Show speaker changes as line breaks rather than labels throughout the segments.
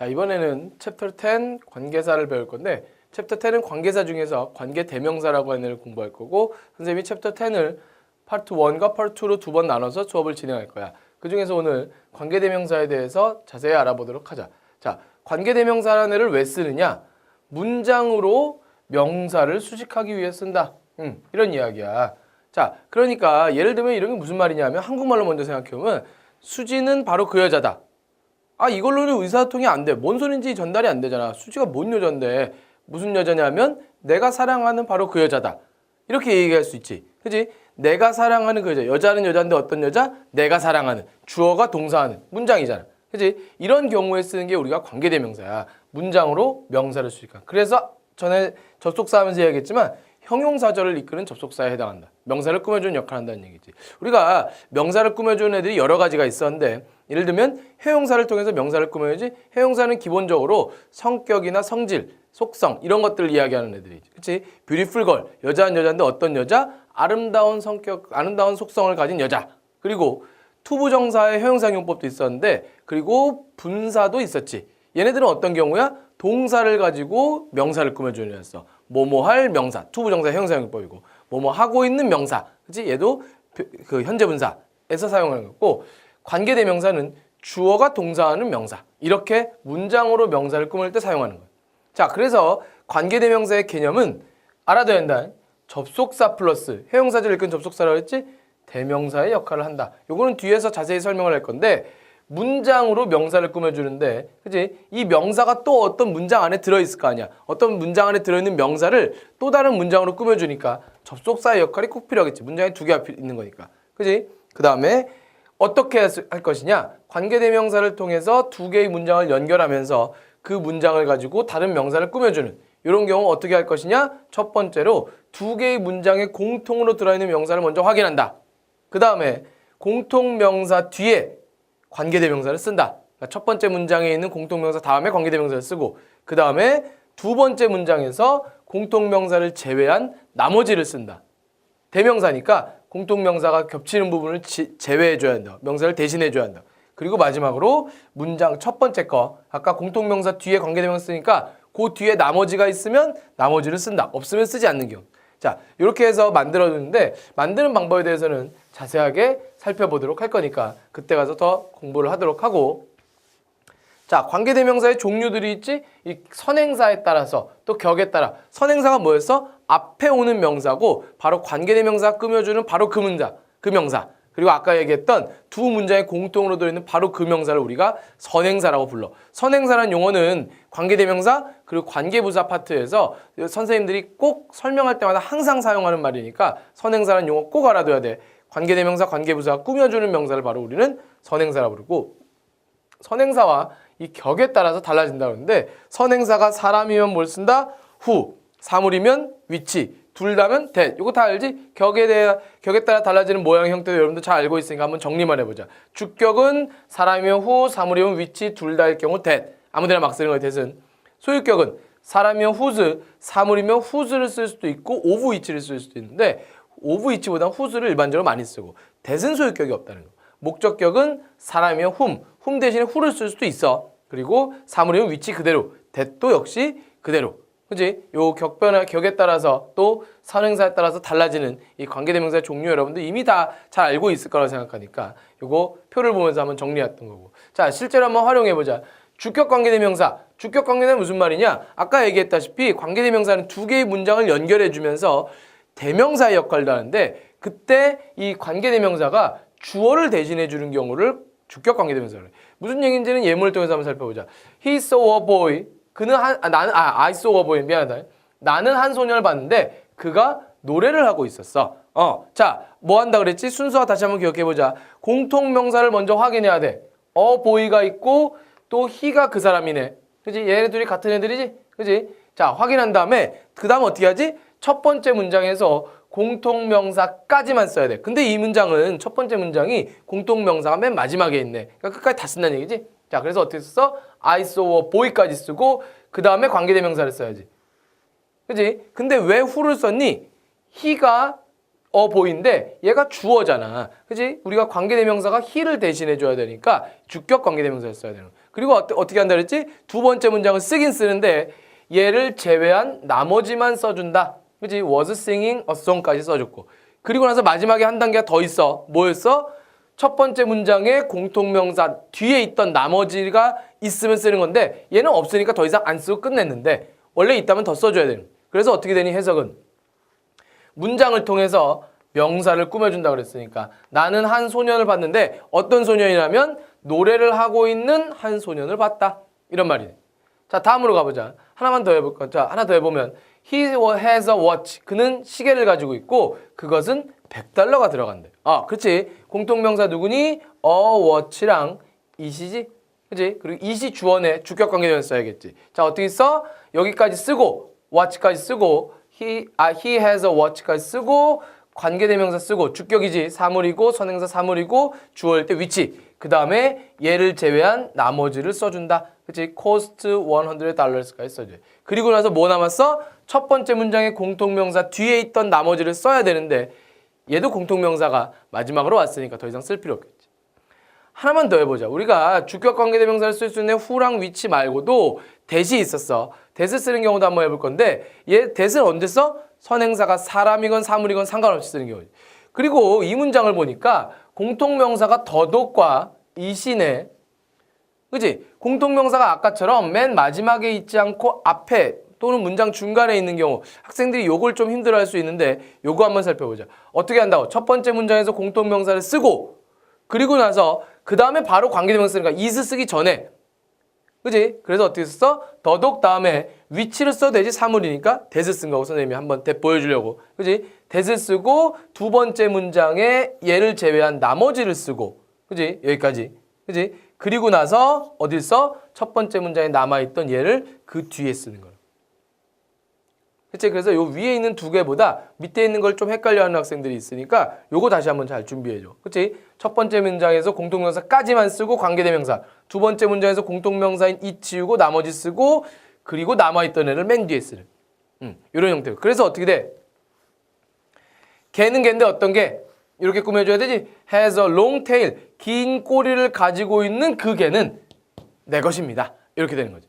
자, 이번에는 챕터 10 관계사를 배울 건데 챕터 10은 관계사 중에서 관계대명사라고 하는 애를 공부할 거고 선생님이 챕터 10을 파트 1과 파트 2로 두 번 나눠서 수업을 진행할 거야. 그 중에서 오늘 관계대명사에 대해서 자세히 알아보도록 하자. 자, 관계대명사라는 애를 왜 쓰느냐? 문장으로 명사를 수식하기 위해 쓴다. 이런 이야기야. 자, 그러니까 예를 들면 이런 게 무슨 말이냐면 한국말로 먼저 생각해보면 수지는 바로 그 여자다. 아, 이걸로는 의사소통이 안 돼. 뭔 소린지 전달이 안 되잖아. 수지가 뭔 여잔데 무슨 여자냐면 내가 사랑하는 바로 그 여자다. 이렇게 얘기할 수 있지. 그치? 내가 사랑하는 그 여자. 여자는 여자인데 어떤 여자? 내가 사랑하는. 주어가 동사하는 문장이잖아. 그치? 이런 경우에 쓰는 게 우리가 관계대명사야. 문장으로 명사를 수식한. 그래서 전에 접속사 하면서 이야기했지만 형용사절을 이끄는 접속사에 해당한다. 명사를 꾸며주는 역할을 한다는 얘기지. 우리가 명사를 꾸며주는 애들이 여러 가지가 있었는데 예를 들면 형용사를 통해서 명사를 꾸며야지. 형용사는 기본적으로 성격이나 성질, 속성 이런 것들을 이야기하는 애들이지. 그치? beautiful girl, 여자는 여자인데 어떤 여자? 아름다운 성격, 아름다운 속성을 가진 여자. 그리고 투부정사의 형용사용법도 있었는데 그리고 분사도 있었지. 얘네들은 어떤 경우야? 동사를 가지고 명사를 꾸며주는 애였어. 뭐뭐 할 명사, 투부정사 형용사용법이고 뭐뭐 하고 있는 명사. 그치? 얘도 그 현재분사에서 사용하는 거고 관계대명사는 주어가 동사하는 명사. 이렇게 문장으로 명사를 꾸밀 때 사용하는 거야. 자, 그래서 관계대명사의 개념은 알아둬야 한다. 접속사 플러스 형용사절 이끈 접속사라고 했지? 대명사의 역할을 한다. 요거는 뒤에서 자세히 설명을 할 건데 문장으로 명사를 꾸며주는데 그치? 이 명사가 또 어떤 문장 안에 들어있을 거 아니야. 어떤 문장 안에 들어있는 명사를 또 다른 문장으로 꾸며주니까 접속사의 역할이 꼭 필요하겠지. 문장에 두 개가 있는 거니까. 그치? 그 다음에 어떻게 할 것이냐? 관계대명사를 통해서 두 개의 문장을 연결하면서 그 문장을 가지고 다른 명사를 꾸며주는 이런 경우 어떻게 할 것이냐? 첫 번째로 두 개의 문장에 공통으로 들어있는 명사를 먼저 확인한다. 그 다음에 공통명사 뒤에 관계대명사를 쓴다. 그러니까 첫 번째 문장에 있는 공통명사 다음에 관계대명사를 쓰고 그 다음에 두 번째 문장에서 공통명사를 제외한 나머지를 쓴다. 대명사니까 공통명사가 겹치는 부분을 제외해줘야 한다. 명사를 대신해줘야 한다. 그리고 마지막으로 문장 첫 번째 거 아까 공통명사 뒤에 관계대명사 쓰니까 그 뒤에 나머지가 있으면 나머지를 쓴다. 없으면 쓰지 않는 경우. 자, 이렇게 해서 만들어주는데 만드는 방법에 대해서는 자세하게 살펴보도록 할 거니까 그때 가서 더 공부를 하도록 하고 자, 관계대명사의 종류들이 있지? 이 선행사에 따라서 또 격에 따라 선행사가 뭐였어? 앞에 오는 명사고 바로 관계대명사 꾸며주는 바로 그 문장, 그 명사 그리고 아까 얘기했던 두 문장에 공통으로 들어있는 바로 그 명사를 우리가 선행사라고 불러. 선행사라는 용어는 관계대명사 그리고 관계부사 파트에서 선생님들이 꼭 설명할 때마다 항상 사용하는 말이니까 선행사라는 용어 꼭 알아둬야 돼. 관계대명사, 관계부사가 꾸며주는 명사를 바로 우리는 선행사라고 부르고 선행사와 이 격에 따라서 달라진다고 하는데 선행사가 사람이면 뭘 쓴다? 후, 사물이면 위치, 둘 다면 that. 이거 다 알지? 격에 따라 달라지는 모양 형태도 여러분들 잘 알고 있으니까 한번 정리만 해보자. 주격은 사람이면 후, 사물이면 위치, 둘 다일 경우 that. 아무데나 막 쓰는 거야, that은. 소유격은 사람이면 whose, 사물이면 whose를 쓸 수도 있고 of which를 쓸 수도 있는데 of which보다 whose를 일반적으로 많이 쓰고 that은 소유격이 없다는 거. 목적격은 사람이면 whom 대신에 who를 쓸 수도 있어. 그리고 사물이면 위치 그대로, that도 역시 그대로. 그치? 요 격에 따라서 또 선행사에 따라서 달라지는 이 관계대명사의 종류 여러분들 이미 다 잘 알고 있을 거라고 생각하니까 요거 표를 보면서 한번 정리했던 거고. 자, 실제로 한번 활용해보자. 주격 관계대명사. 주격 관계대명사는 무슨 말이냐? 아까 얘기했다시피 관계대명사는 두 개의 문장을 연결해주면서 대명사의 역할을 하는데 그때 이 관계대명사가 주어를 대신해주는 경우를 주격 관계대명사로 해. 무슨 얘기인지는 예문을 통해서 한번 살펴보자. He saw a boy. I saw a boy. 미안하다. 나는 한 소년을 봤는데 그가 노래를 하고 있었어. 자, 뭐 한다 그랬지? 순서와 다시 한번 기억해보자. 공통명사를 먼저 확인해야 돼. boy가 있고 또 he가 그 사람이네. 그치? 얘네 둘이 같은 애들이지? 그치? 자, 확인한 다음에 그 다음 어떻게 하지? 첫 번째 문장에서 공통명사까지만 써야 돼. 근데 이 문장은 첫 번째 문장이 공통명사가 맨 마지막에 있네. 그러니까 끝까지 다 쓴다는 얘기지? 자, 그래서 어떻게 써? I saw a boy까지 쓰고 그 다음에 관계대명사를 써야지. 그치? 근데 왜 who를 썼니? he가 boy인데 얘가 주어잖아. 그지? 우리가 관계대명사가 he를 대신해 줘야 되니까 주격 관계대명사를 써야 되는 거야. 그리고 어떻게 한다 그랬지? 두 번째 문장을 쓰긴 쓰는데 얘를 제외한 나머지만 써준다. 그지? was singing a song까지 써줬고. 그리고 나서 마지막에 한 단계가 더 있어. 뭐였어? 첫 번째 문장에 공통명사 뒤에 있던 나머지가 있으면 쓰는 건데 얘는 없으니까 더 이상 안 쓰고 끝냈는데 원래 있다면 더 써줘야 되는. 그래서 어떻게 되니 해석은? 문장을 통해서 명사를 꾸며준다 그랬으니까 나는 한 소년을 봤는데 어떤 소년이라면 노래를 하고 있는 한 소년을 봤다. 이런 말이네. 자, 다음으로 가보자. 하나만 더 해볼까? 자, 하나 더 해보면 He has a watch. 그는 시계를 가지고 있고 그것은 $100가 들어간대. 아, 그렇지. 공통명사 누구니? a watch랑 it이지. 그렇지? 그리고 it이 주어네. 주격관계대명사 써야겠지. 자, 어떻게 써? 여기까지 쓰고 watch까지 쓰고 he has a watch까지 쓰고 관계대명사 쓰고 주격이지. 사물이고 선행사 사물이고 주어일 때 위치. 그 다음에 얘를 제외한 나머지를 써준다. 그치? cost $100까지 써줘. 그리고 나서 뭐 남았어? 첫 번째 문장의 공통명사 뒤에 있던 나머지를 써야 되는데 얘도 공통명사가 마지막으로 왔으니까 더 이상 쓸 필요 없겠지. 하나만 더 해보자. 우리가 주격 관계대명사를 쓸 수 있는 who랑 which 말고도 that이 있었어. that을 쓰는 경우도 한번 해볼 건데 얘 that을 언제 써? 선행사가 사람이건 사물이건 상관없이 쓰는 경우지. 그리고 이 문장을 보니까 공통명사가 더덕과 이시네. 그치? 공통명사가 아까처럼 맨 마지막에 있지 않고 앞에 또는 문장 중간에 있는 경우 학생들이 요걸 좀 힘들어할 수 있는데 요거 한번 살펴보자. 어떻게 한다고? 첫 번째 문장에서 공통명사를 쓰고 그리고 나서 그 다음에 바로 관계대명사 쓰니까 is 쓰기 전에 그치? 그래서 어떻게 썼어? 더덕 다음에 which를 써도 되지 사물이니까 that을 쓴 거고 선생님이 한번 that 보여주려고 그치? that을 쓰고 두 번째 문장에 얘를 제외한 나머지를 쓰고 그치? 여기까지 그치? 그리고 나서 어딜 써? 첫 번째 문장에 남아있던 얘를 그 뒤에 쓰는 거야. 그치? 그래서 요 위에 있는 두 개보다 밑에 있는 걸 좀 헷갈려하는 학생들이 있으니까 요거 다시 한번 잘 준비해줘. 그치? 첫 번째 문장에서 공통명사까지만 쓰고 관계대명사. 두 번째 문장에서 공통명사인 이 치우고 나머지 쓰고 그리고 남아있던 애를 맨 뒤에 쓰는. 요런 형태로. 그래서 어떻게 돼? 개는 개인데 어떤 개? 이렇게 꾸며줘야 되지? has a long tail. 긴 꼬리를 가지고 있는 그 개는 내 것입니다. 이렇게 되는 거지.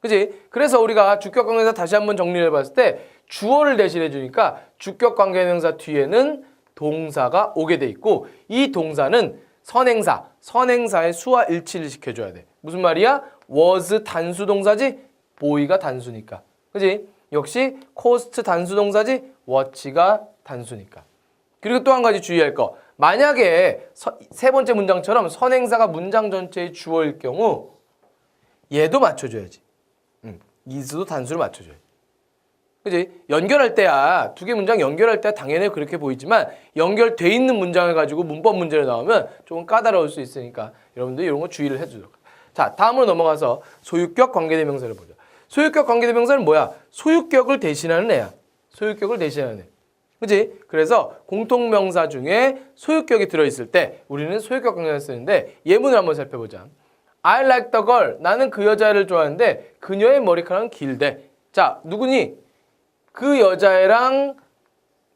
그치? 그래서 우리가 주격관계대명사 다시 한번 정리를 해봤을 때 주어를 대신해 주니까 주격관계대명사 뒤에는 동사가 오게 돼 있고 이 동사는 선행사의 수와 일치를 시켜줘야 돼. 무슨 말이야? was 단수 동사지? boy가 단수니까. 그치? 역시 cost 단수 동사지? watch가 단수니까. 그리고 또 한 가지 주의할 거. 만약에 세 번째 문장처럼 선행사가 문장 전체의 주어일 경우 얘도 맞춰줘야지. is도 단수를 맞춰줘요. 그치? 연결할 때야 두 개 문장 연결할 때 당연히 그렇게 보이지만 연결돼 있는 문장을 가지고 문법 문제를 나오면 조금 까다로울 수 있으니까 여러분들 이런 거 주의를 해주도록. 자, 다음으로 넘어가서 소유격 관계대명사를 보자. 소유격 관계대명사는 뭐야? 소유격을 대신하는 애야. 소유격을 대신하는 애. 그치? 그래서 공통명사 중에 소유격이 들어있을 때 우리는 소유격 관계대명사를 쓰는데 예문을 한번 살펴보자. I like the girl. 나는 그 여자를 좋아하는데 그녀의 머리카락은 길대. 자, 누구니? 그 여자애랑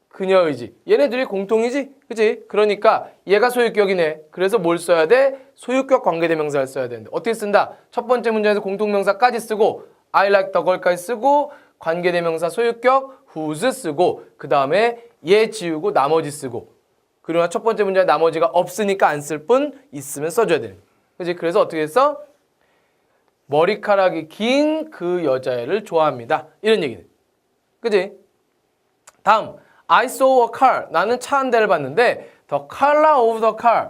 그녀이지. 얘네들이 공통이지? 그치? 그러니까 얘가 소유격이네. 그래서 뭘 써야 돼? 소유격 관계대명사를 써야 되는데 어떻게 쓴다? 첫 번째 문장에서 공통명사까지 쓰고 I like the girl까지 쓰고 관계대명사 소유격 whose 쓰고 그 다음에 얘 지우고 나머지 쓰고 그러나 첫 번째 문장에 나머지가 없으니까 안 쓸 뿐 있으면 써줘야 되는 거야. 그치? 그래서 어떻게 했어? 머리카락이 긴 그 여자애를 좋아합니다. 이런 얘기네. 그치? 다음, I saw a car. 나는 차 한 대를 봤는데 the color of the car.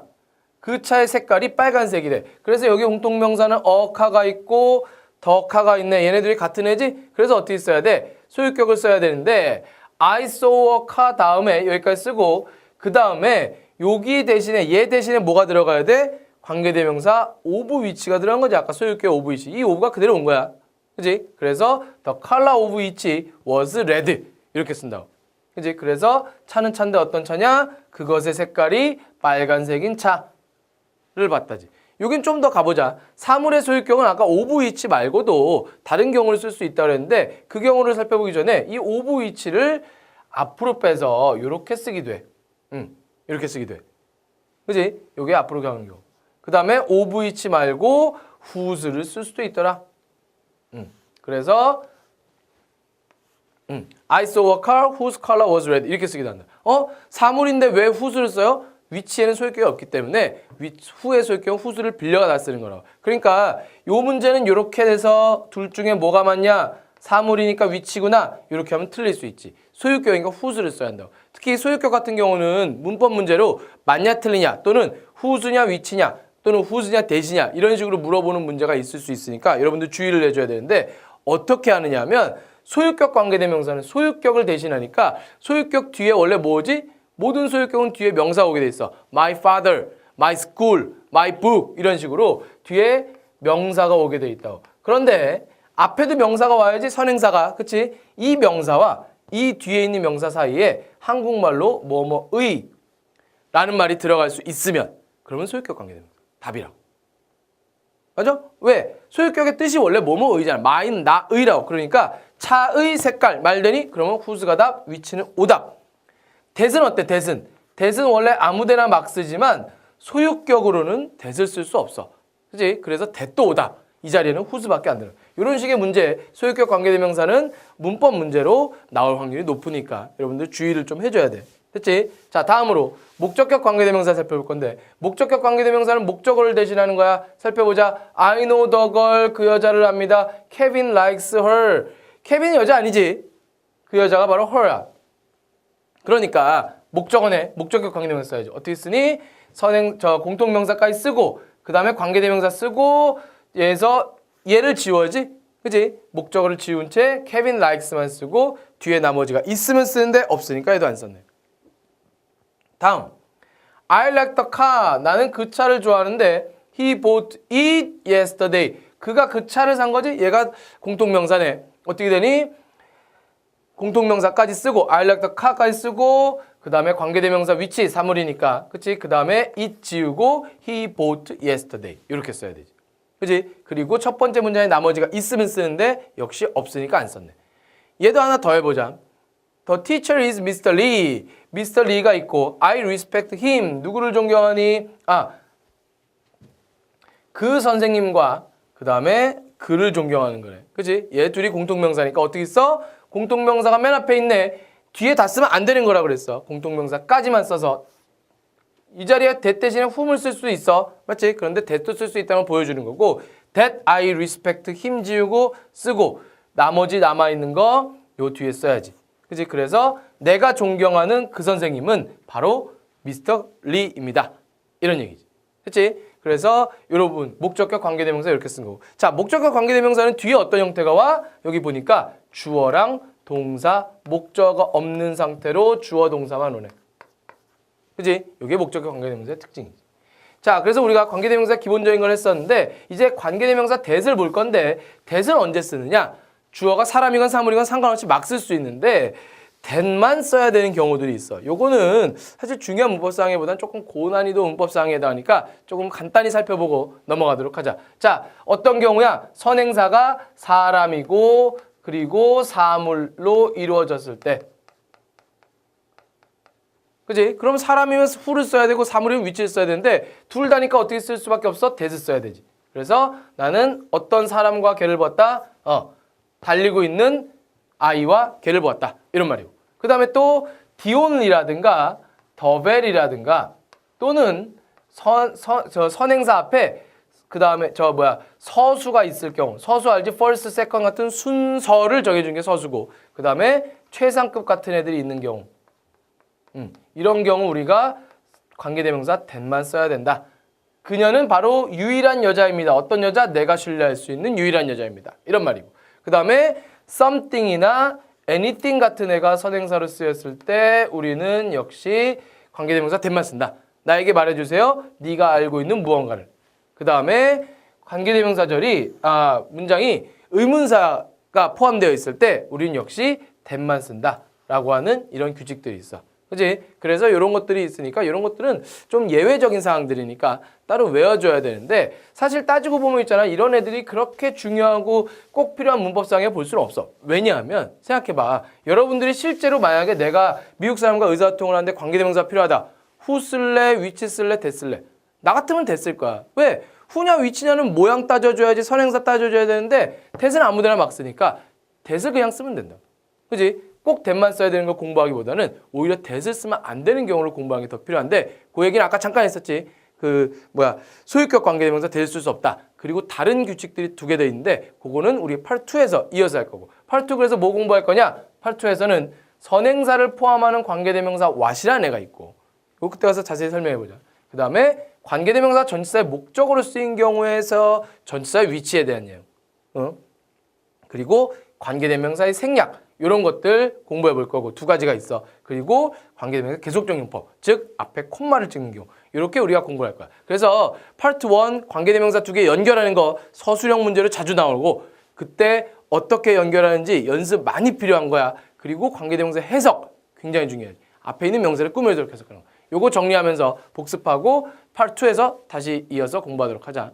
그 차의 색깔이 빨간색이래. 그래서 여기 공통명사는 a car가 있고 the car가 있네. 얘네들이 같은 애지? 그래서 어떻게 써야 돼? 소유격을 써야 되는데 I saw a car 다음에 여기까지 쓰고 그 다음에 여기 대신에 얘 대신에 뭐가 들어가야 돼? 관계대명사 of which가 들어간 거지. 아까 소유격 of which. 이 of가 그대로 온 거야. 그치? 그래서 the color of which was red. 이렇게 쓴다고. 그치? 그래서 차는 차인데 어떤 차냐? 그것의 색깔이 빨간색인 차를 봤다지. 여긴 좀 더 가보자. 사물의 소유격은 아까 of which 말고도 다른 경우를 쓸 수 있다고 그랬는데 그 경우를 살펴보기 전에 이 of which를 앞으로 빼서 이렇게 쓰기도 해. 이렇게 쓰기도 해. 그지? 요게 앞으로 가는 경우. 그 다음에 of which 말고 whose를 쓸 수도 있더라. 그래서 I saw a car whose color was red 이렇게 쓰기도 한다. 사물인데 왜 whose를 써요? which에는 소유격이 없기 때문에 who의 소유격은 whose를 빌려가 다 쓰는 거라고. 그러니까 요 문제는 이렇게 돼서 둘 중에 뭐가 맞냐? 사물이니까 which구나. 이렇게 하면 틀릴 수 있지. 소유격이니까 whose를 써야 한다고. 특히 소유격 같은 경우는 문법 문제로 맞냐 틀리냐 또는 whose냐 which냐 또는 whose냐 대시냐 이런 식으로 물어보는 문제가 있을 수 있으니까 여러분들 주의를 내줘야 되는데 어떻게 하느냐 하면 소유격 관계대명사는 소유격을 대신하니까 소유격 뒤에 원래 뭐지? 모든 소유격은 뒤에 명사가 오게 돼 있어. My father, my school, my book 이런 식으로 뒤에 명사가 오게 돼 있다고. 그런데 앞에도 명사가 와야지 선행사가. 그치? 이 명사와 이 뒤에 있는 명사 사이에 한국말로 뭐뭐의 라는 말이 들어갈 수 있으면 그러면 소유격 관계대명사. 답이라고. 맞아? 왜? 소유격의 뜻이 원래 뭐뭐의잖아. 마인, 나의라고. 그러니까 차의 색깔 말되니 그러면 whose가 답, which는 오답. that은 어때? that은 원래 아무데나 막 쓰지만 소유격으로는 that을 쓸 수 없어. 그치? 그래서 that도 오답. 이 자리에는 whose밖에 안 들어. 이런 식의 문제, 소유격 관계대명사는 문법 문제로 나올 확률이 높으니까 여러분들 주의를 좀 해줘야 돼. 됐지? 자, 다음으로 목적격 관계대명사 살펴볼 건데 목적격 관계대명사는 목적어를 대신하는 거야. 살펴보자. I know the girl. 그 여자를 압니다. Kevin likes her. 케빈이 여자 아니지? 그 여자가 바로 her야. 그러니까 목적어네. 목적격 관계대명사 써야지. 어떻게 쓰니? 공통명사까지 쓰고 그 다음에 관계대명사 쓰고 얘를 지워야지. 그치? 목적어를 지운 채 Kevin likes만 쓰고 뒤에 나머지가 있으면 쓰는데 없으니까 얘도 안 썼네. 다음 I like the car. 나는 그 차를 좋아하는데 He bought it yesterday. 그가 그 차를 산 거지? 얘가 공통명사네. 어떻게 되니? 공통명사까지 쓰고 I like the car까지 쓰고 그 다음에 관계대명사 which 사물이니까 그치? 그 다음에 it 지우고 He bought yesterday 이렇게 써야 되지. 그치? 그리고 첫 번째 문장에 나머지가 있으면 쓰는데 역시 없으니까 안 썼네. 얘도 하나 더 해보자. The teacher is Mr. Lee. Mr. Lee가 있고 I respect him. 누구를 존경하니? 그 선생님과 그 다음에 그를 존경하는 거래. 그치? 얘 둘이 공통명사니까 어떻게 써? 공통명사가 맨 앞에 있네. 뒤에 다 쓰면 안 되는 거라 그랬어. 공통명사까지만 써서. 이 자리에 that 대신에 whom을 쓸 수 있어. 맞지? 그런데 that도 쓸 수 있다는 걸 보여주는 거고 that I respect him 지우고 쓰고 나머지 남아있는 거 요 뒤에 써야지. 그치? 그래서 내가 존경하는 그 선생님은 바로 미스터 리입니다. 이런 얘기지. 그치? 그래서 여러분 목적격 관계대명사 이렇게 쓴 거고. 자, 목적격 관계대명사는 뒤에 어떤 형태가 와? 여기 보니까 주어랑 동사, 목적어 없는 상태로 주어 동사만 오네. 그치? 이게 목적격 관계대명사의 특징이지. 자, 그래서 우리가 관계대명사 기본적인 걸 했었는데 이제 관계대명사 that을 볼 건데 that은 언제 쓰느냐? 주어가 사람이건 사물이건 상관없이 막 쓸 수 있는데 that만 써야 되는 경우들이 있어. 요거는 사실 중요한 문법상해보다는 조금 고난이도 문법상에 해당하니까 조금 간단히 살펴보고 넘어가도록 하자. 자, 어떤 경우야? 선행사가 사람이고 그리고 사물로 이루어졌을 때. 그치? 그럼 사람이면 who를 써야 되고 사물이면 which를 써야 되는데 둘 다니까 어떻게 쓸 수밖에 없어? that을 써야 되지. 그래서 나는 어떤 사람과 걔를 보았다? 달리고 있는 아이와 걔를 보았다. 이런 말이고. 그 다음에 또 디온이라든가 더벨이라든가 또는 선행사 앞에 그 다음에 서수가 있을 경우 서수 알지? first, second 같은 순서를 정해준 게 서수고 그 다음에 최상급 같은 애들이 있는 경우 이런 경우 우리가 관계대명사 that만 써야 된다. 그녀는 바로 유일한 여자입니다. 어떤 여자? 내가 신뢰할 수 있는 유일한 여자입니다. 이런 말이고 그 다음에 something이나 anything 같은 애가 선행사로 쓰였을 때 우리는 역시 관계대명사 that만 쓴다. 나에게 말해주세요. 네가 알고 있는 무언가를. 그 다음에 관계대명사절이 문장이 의문사가 포함되어 있을 때 우리는 역시 that만 쓴다 라고 하는 이런 규칙들이 있어. 그지? 그래서 이런 것들이 있으니까 이런 것들은 좀 예외적인 사항들이니까 따로 외워줘야 되는데 사실 따지고 보면 있잖아. 이런 애들이 그렇게 중요하고 꼭 필요한 문법상에 볼 수는 없어. 왜냐하면 생각해봐. 여러분들이 실제로 만약에 내가 미국 사람과 의사소통을 하는데 관계대명사 필요하다. who 쓸래? which 쓸래? that 쓸래? 나 같으면 that 쓸 거야. 왜? who냐 which냐는 모양 따져줘야지 선행사 따져줘야 되는데 that은 아무데나 막 쓰니까 that을 그냥 쓰면 된다. 그지? 꼭 that만 써야 되는 걸 공부하기보다는 오히려 that을 쓰면 안 되는 경우를 공부하는 게 더 필요한데 그 얘기는 아까 잠깐 했었지. 소유격 관계대명사 that을 쓸 수 없다. 그리고 다른 규칙들이 두 개 더 있는데 그거는 우리 Part 2에서 이어서 할 거고. Part 2 그래서 뭐 공부할 거냐? Part 2에서는 선행사를 포함하는 관계대명사 what이라는 애가 있고 이거 그때 가서 자세히 설명해보자. 그 다음에 관계대명사 전치사의 목적으로 쓰인 경우에서 전치사의 위치에 대한 내용. 그리고 관계대명사의 생략 이런 것들 공부해 볼 거고 두 가지가 있어. 그리고 관계대명사 계속적 용법, 즉 앞에 콤마를 찍는 경우 이렇게 우리가 공부를 할 거야. 그래서 파트 1 관계대명사 두 개 연결하는 거 서술형 문제로 자주 나오고 그때 어떻게 연결하는지 연습 많이 필요한 거야. 그리고 관계대명사 해석 굉장히 중요해. 앞에 있는 명사를 꾸며서 해석하는 거. 요거 정리하면서 복습하고 파트 2에서 다시 이어서 공부하도록 하자.